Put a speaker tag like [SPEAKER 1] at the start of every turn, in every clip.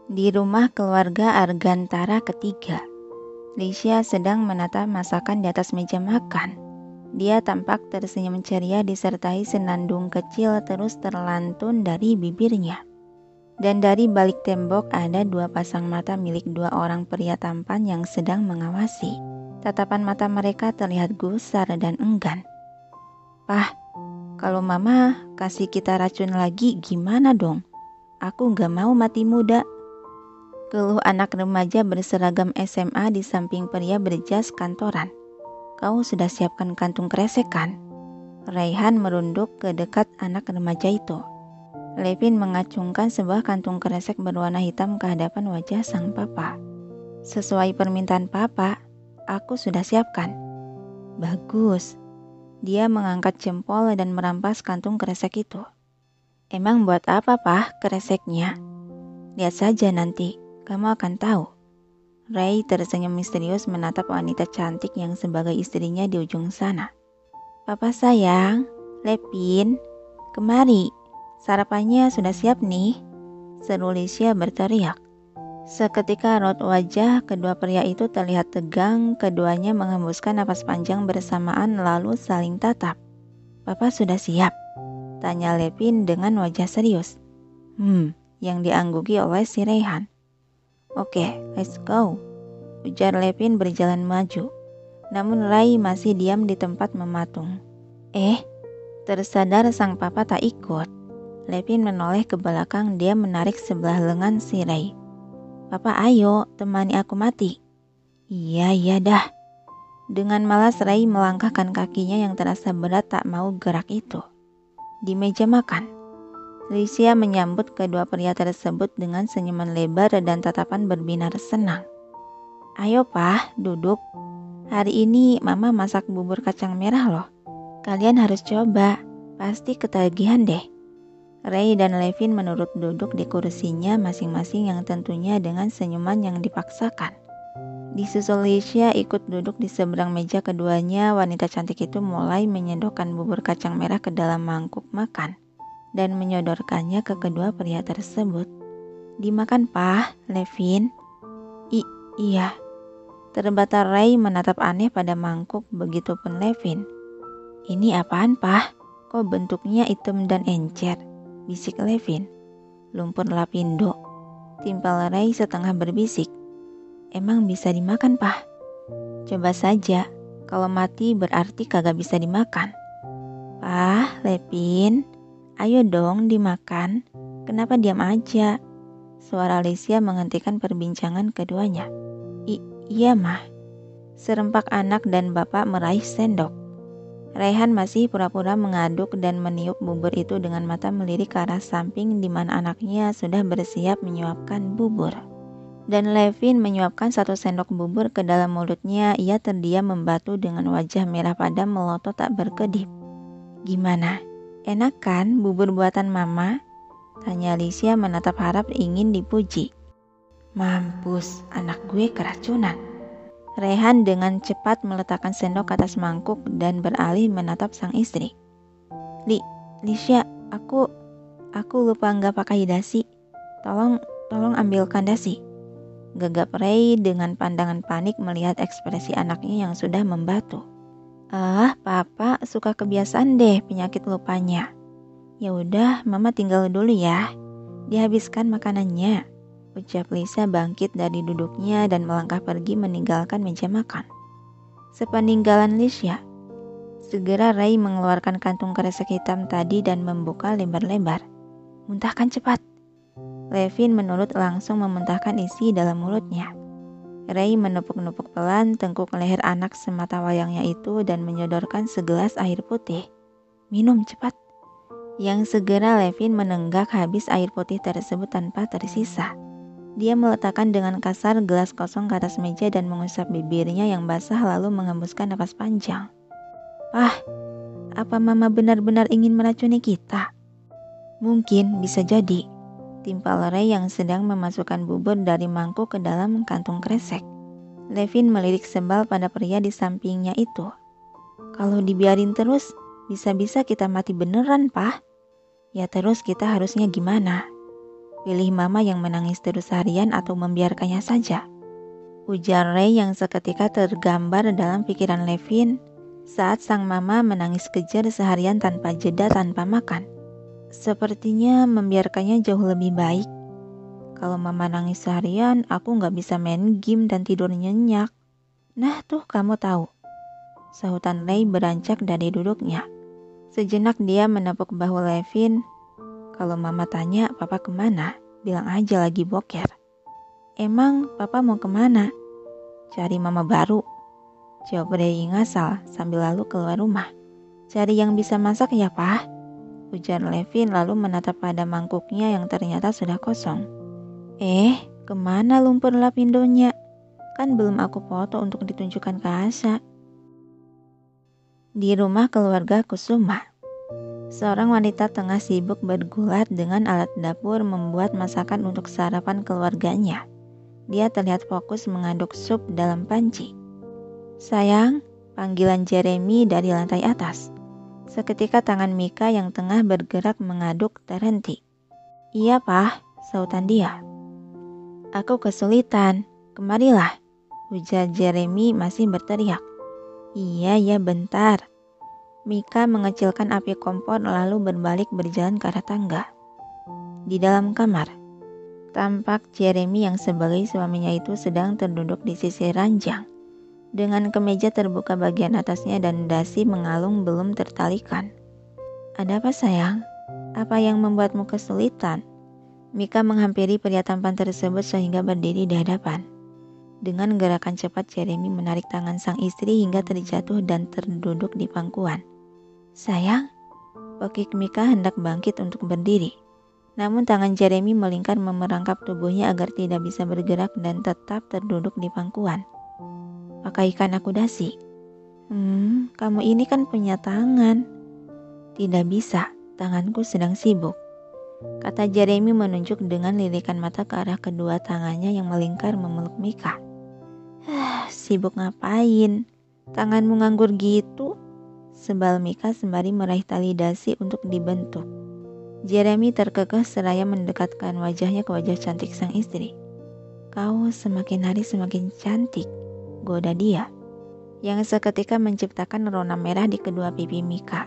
[SPEAKER 1] Di rumah keluarga Argantara ketiga, Lisha sedang menata masakan di atas meja makan. Dia tampak tersenyum ceria disertai senandung kecil terus terlantun dari bibirnya. Dan dari balik tembok ada dua pasang mata milik dua orang pria tampan yang sedang mengawasi. Tatapan mata mereka terlihat gusar dan enggan. "Pah, kalau mama kasih kita racun lagi gimana dong? Aku gak mau mati muda," keluh anak remaja berseragam SMA di samping pria berjas kantoran. "Kau sudah siapkan kantung kresek kan?" Raihan merunduk ke dekat anak remaja itu. Levin mengacungkan sebuah kantung kresek berwarna hitam ke hadapan wajah sang papa. "Sesuai permintaan papa, aku sudah siapkan." "Bagus." Dia mengangkat jempol dan merampas kantung kresek itu. "Emang buat apa, Pak, kreseknya?" "Lihat saja nanti, kamu akan tahu." Ray tersenyum misterius menatap wanita cantik yang sebagai istrinya di ujung sana. "Papa sayang, Levin, kemari. Sarapannya sudah siap nih," seru Lisha berteriak. Seketika raut wajah kedua pria itu terlihat tegang, keduanya menghembuskan napas panjang bersamaan lalu saling tatap. "Papa sudah siap?" tanya Levin dengan wajah serius. Yang diangguki oleh si Raihan. "Oke, let's go," ujar Levin berjalan maju. Namun Ray masih diam di tempat mematung. Tersadar sang papa tak ikut. Levin menoleh ke belakang, dia menarik sebelah lengan si Ray. "Papa ayo, temani aku mati." Iya dah." Dengan malas Ray melangkahkan kakinya yang terasa berat tak mau gerak itu. Di meja makan, Lisha menyambut kedua pria tersebut dengan senyuman lebar dan tatapan berbinar senang. "Ayo Pak, duduk. Hari ini Mama masak bubur kacang merah loh. Kalian harus coba, pasti ketagihan deh." Ray dan Levin menurut duduk di kursinya masing-masing yang tentunya dengan senyuman yang dipaksakan. Disusul Lisha ikut duduk di seberang meja keduanya, wanita cantik itu mulai menyedokkan bubur kacang merah ke dalam mangkuk makan dan menyodorkannya ke kedua pria tersebut. "Dimakan Pak, Levin." Iya." Terbata Ray menatap aneh pada mangkuk, begitupun Levin. "Ini apaan Pak? Kok bentuknya hitam dan encer?" bisik Levin. "Lumpur lapindo," timpal Ray setengah berbisik. "Emang bisa dimakan Pak?" "Coba saja, kalau mati berarti kagak bisa dimakan." "Pak, Levin, ayo dong dimakan. Kenapa diam aja?" Suara Lisha menghentikan perbincangan keduanya. Iya mah." Serempak anak dan bapak meraih sendok. Raihan masih pura-pura mengaduk dan meniup bubur itu dengan mata melirik ke arah samping di mana anaknya sudah bersiap menyuapkan bubur. Dan Levin menyuapkan satu sendok bubur ke dalam mulutnya. Ia terdiam membatu dengan wajah merah padam melotot tak berkedip. "Gimana? Enak kan bubur buatan Mama?" tanya Lisha menatap harap ingin dipuji. "Mampus, anak gue keracunan." Raihan dengan cepat meletakkan sendok ke atas mangkuk dan beralih menatap sang istri. Lisha, aku lupa nggak pakai dasi. Tolong ambilkan dasi." Gegap Ray dengan pandangan panik melihat ekspresi anaknya yang sudah membatu. Papa suka kebiasaan deh penyakit lupanya." "Ya udah, Mama tinggal dulu ya. Dihabiskan makanannya," ucap Lisha bangkit dari duduknya dan melangkah pergi meninggalkan meja makan. Sepeninggalan Lisha, segera Ray mengeluarkan kantung kresek hitam tadi dan membuka lebar-lebar. "Muntahkan cepat." Levin menurut langsung memuntahkan isi dalam mulutnya. Ray menepuk-nepuk pelan tengkuk leher anak semata wayangnya itu dan menyodorkan segelas air putih. "Minum cepat." Yang segera Levin menenggak habis air putih tersebut tanpa tersisa. Dia meletakkan dengan kasar gelas kosong ke atas meja dan mengusap bibirnya yang basah lalu menghembuskan napas panjang. "Pah, apa Mama benar-benar ingin meracuni kita?" "Mungkin, bisa jadi," timpal Ray yang sedang memasukkan bubur dari mangkuk ke dalam kantung kresek. Levin melirik sebal pada pria di sampingnya itu. Kalau dibiarin terus, bisa-bisa kita mati beneran, Pak. Ya terus kita harusnya gimana? Pilih mama yang menangis terus harian atau membiarkannya saja? Ujar Ray yang seketika tergambar dalam pikiran Levin saat sang mama menangis kejar seharian tanpa jeda tanpa makan. Sepertinya membiarkannya jauh lebih baik. Kalau mama nangis seharian, aku nggak bisa main game dan tidur nyenyak. Nah tuh kamu tahu, sahutan Ray beranjak dari duduknya. Sejenak dia menepuk bahu Levin. Kalau mama tanya papa kemana, bilang aja lagi boker. Emang papa mau kemana? Cari mama baru, jawab Ray ngasal sambil lalu keluar rumah. Cari yang bisa masak ya, Pak, ujar Levin lalu menatap pada mangkuknya yang ternyata sudah kosong. Kemana lumpur lapindonya? Kan belum aku foto untuk ditunjukkan ke Asya. Di rumah keluarga Kusuma, seorang wanita tengah sibuk bergulat dengan alat dapur membuat masakan untuk sarapan keluarganya. Dia terlihat fokus mengaduk sup dalam panci. Sayang, panggilan Jeremy dari lantai atas. Seketika tangan Mika yang tengah bergerak mengaduk terhenti. Iya, Pak, sautan dia. Aku kesulitan, kemarilah, ujar Jeremy masih berteriak. Iya, bentar. Mika mengecilkan api kompor lalu berbalik berjalan ke arah tangga. Di dalam kamar, tampak Jeremy yang sebagai suaminya itu sedang terduduk di sisi ranjang. Dengan kemeja terbuka bagian atasnya dan dasi mengalung belum tertalikan. Ada apa sayang? Apa yang membuatmu kesulitan? Mika menghampiri pria tampan tersebut sehingga berdiri di hadapan. Dengan gerakan cepat Jeremy menarik tangan sang istri hingga terjatuh dan terduduk di pangkuan. Sayang, pekik Mika hendak bangkit untuk berdiri. Namun tangan Jeremy melingkar memerangkap tubuhnya agar tidak bisa bergerak dan tetap terduduk di pangkuan. Pakaikan aku dasi. Kamu ini kan punya tangan. Tidak bisa, tanganku sedang sibuk, kata Jeremy menunjuk dengan lirikan mata ke arah kedua tangannya yang melingkar memeluk Mika. Sibuk ngapain? Tanganmu nganggur gitu? Sebal Mika sembari meraih tali dasi untuk dibentuk. Jeremy terkekeh seraya mendekatkan wajahnya ke wajah cantik sang istri. Kau semakin hari semakin cantik, goda dia, yang seketika menciptakan rona merah di kedua pipi Mika.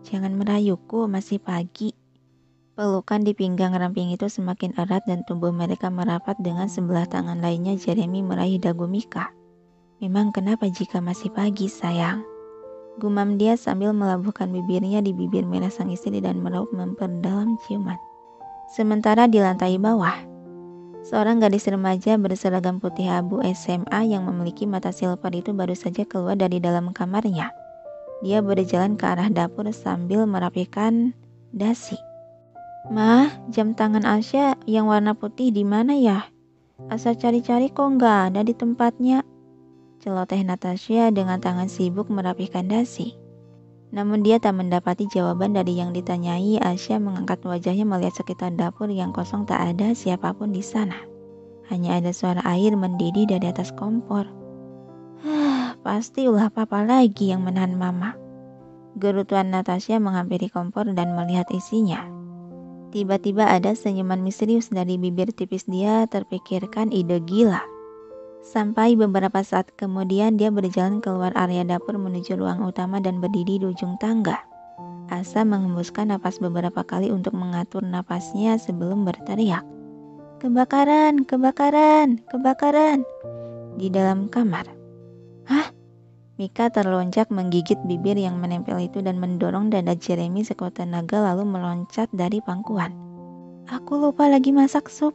[SPEAKER 1] Jangan merayuku, masih pagi. Pelukan di pinggang ramping itu semakin erat dan tubuh mereka merapat dengan sebelah tangan lainnya Jeremy meraih dagu Mika. Memang kenapa jika masih pagi, sayang? Gumam dia sambil melabuhkan bibirnya di bibir merah sang istri dan meraup memperdalam ciuman. Sementara di lantai bawah, seorang gadis remaja berseragam putih abu SMA yang memiliki mata silver itu baru saja keluar dari dalam kamarnya. Dia berjalan ke arah dapur sambil merapikan dasi. Mah, jam tangan Asya yang warna putih di mana ya? Asa cari-cari kok nggak ada di tempatnya. Celoteh Natasha dengan tangan sibuk merapikan dasi. Namun dia tak mendapati jawaban dari yang ditanyai. Asya mengangkat wajahnya melihat sekitar dapur yang kosong, tak ada siapapun di sana. Hanya ada suara air mendidih dari atas kompor. Pasti ulah papa lagi yang menahan mama. Gerutuan Natasha menghampiri kompor dan melihat isinya. Tiba-tiba ada senyuman misterius dari bibir tipis dia, terpikirkan ide gila. Sampai beberapa saat kemudian dia berjalan keluar area dapur menuju ruang utama dan berdiri di ujung tangga. Asa menghembuskan napas beberapa kali untuk mengatur napasnya sebelum berteriak. Kebakaran, kebakaran, kebakaran. Di dalam kamar. Hah? Mika terlonjak menggigit bibir yang menempel itu dan mendorong dada Jeremy sekuat tenaga lalu meloncat dari pangkuan. Aku lupa lagi masak sup,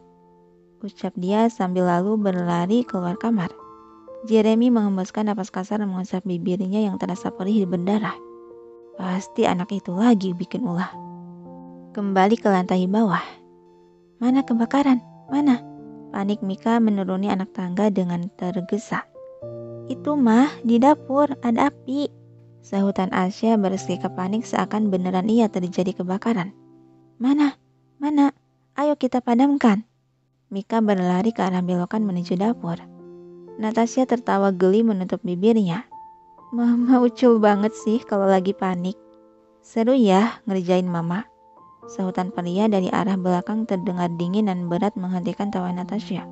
[SPEAKER 1] ucap dia sambil lalu berlari keluar kamar. Jeremy menghembuskan napas kasar dan mengusap bibirnya yang terasa perih berdarah. Pasti anak itu lagi bikin ulah. Kembali ke lantai bawah. Mana kebakaran? Mana? Panik Mika menuruni anak tangga dengan tergesa. Itu mah, di dapur ada api, sahutan Asya bersikap panik seakan beneran ia terjadi kebakaran. Mana? Mana? Ayo kita padamkan. Mika berlari ke arah belokan menuju dapur. Natasha tertawa geli menutup bibirnya. Mama ucul banget sih kalau lagi panik. Seru ya ngerjain mama. Sahutan pria dari arah belakang terdengar dingin dan berat menghentikan tawa Natasha.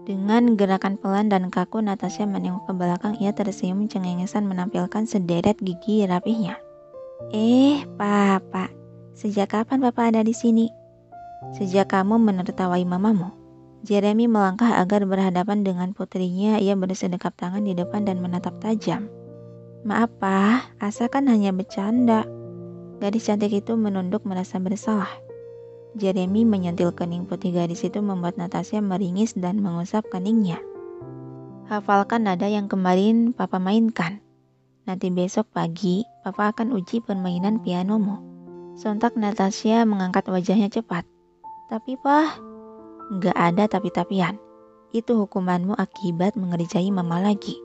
[SPEAKER 1] Dengan gerakan pelan dan kaku Natasha menengok ke belakang. Ia tersenyum cengengesan menampilkan sederet gigi rapihnya. Papa, sejak kapan papa ada di sini? Sejak kamu menertawai mamamu. Jeremy melangkah agar berhadapan dengan putrinya. Ia bersedekap tangan di depan dan menatap tajam. Maaf pa, Asa kan hanya bercanda. Gadis cantik itu menunduk merasa bersalah. Jeremy menyentil kening putih gadis itu membuat Natasha meringis dan mengusap keningnya. Hafalkan nada yang kemarin papa mainkan. Nanti besok pagi, papa akan uji permainan pianomu. Sontak Natasha mengangkat wajahnya cepat. Tapi pa, gak ada tapi-tapian. Itu hukumanmu akibat mengerjai mama lagi.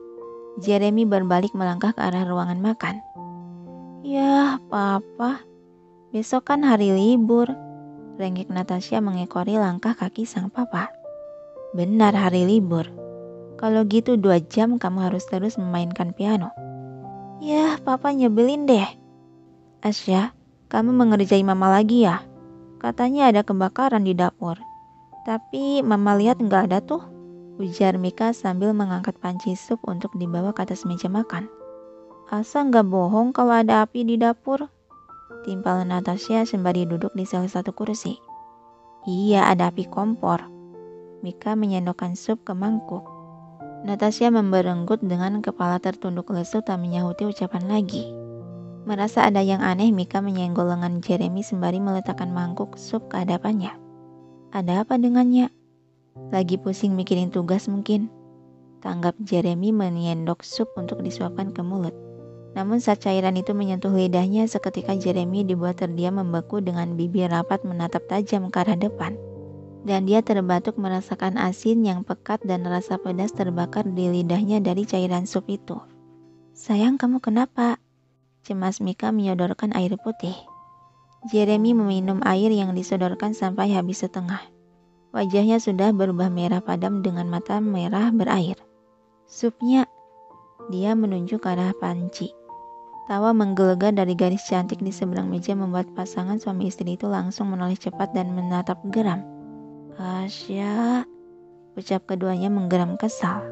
[SPEAKER 1] Jeremy berbalik melangkah ke arah ruangan makan. Yah, papa, besok kan hari libur. Renggek Natasha mengekori langkah kaki sang papa. Benar hari libur. Kalau gitu 2 jam kamu harus terus memainkan piano. Yah, papa nyebelin deh. Asya, kamu mengerjai mama lagi ya? Katanya ada kebakaran di dapur. Tapi mama lihat gak ada tuh. Ujar Mika sambil mengangkat panci sup untuk dibawa ke atas meja makan. Asa gak bohong kalau ada api di dapur? Timpal Natasha sembari duduk di salah satu kursi. Iya, ada api kompor. Mika menyendokkan sup ke mangkuk. Natasha memberenggut dengan kepala tertunduk lesu tak menyahuti ucapan lagi. Merasa ada yang aneh, Mika menyenggol lengan Jeremy sembari meletakkan mangkuk sup ke hadapannya. Ada apa dengannya? Lagi pusing mikirin tugas mungkin. Tanggap Jeremy menyendok sup untuk disuapkan ke mulut. Namun saat cairan itu menyentuh lidahnya, seketika Jeremy dibuat terdiam membeku dengan bibir rapat menatap tajam ke arah depan. Dan dia terbatuk merasakan asin yang pekat dan rasa pedas terbakar di lidahnya dari cairan sup itu. Sayang, kamu kenapa? Cemas Mika menyodorkan air putih. Jeremy meminum air yang disodorkan sampai habis setengah. Wajahnya sudah berubah merah padam dengan mata merah berair. Supnya, dia menunjuk ke arah panci. Tawa menggelegar dari garis cantik di seberang meja membuat pasangan suami istri itu langsung menoleh cepat dan menatap geram. Asya, ucap keduanya menggeram kesal.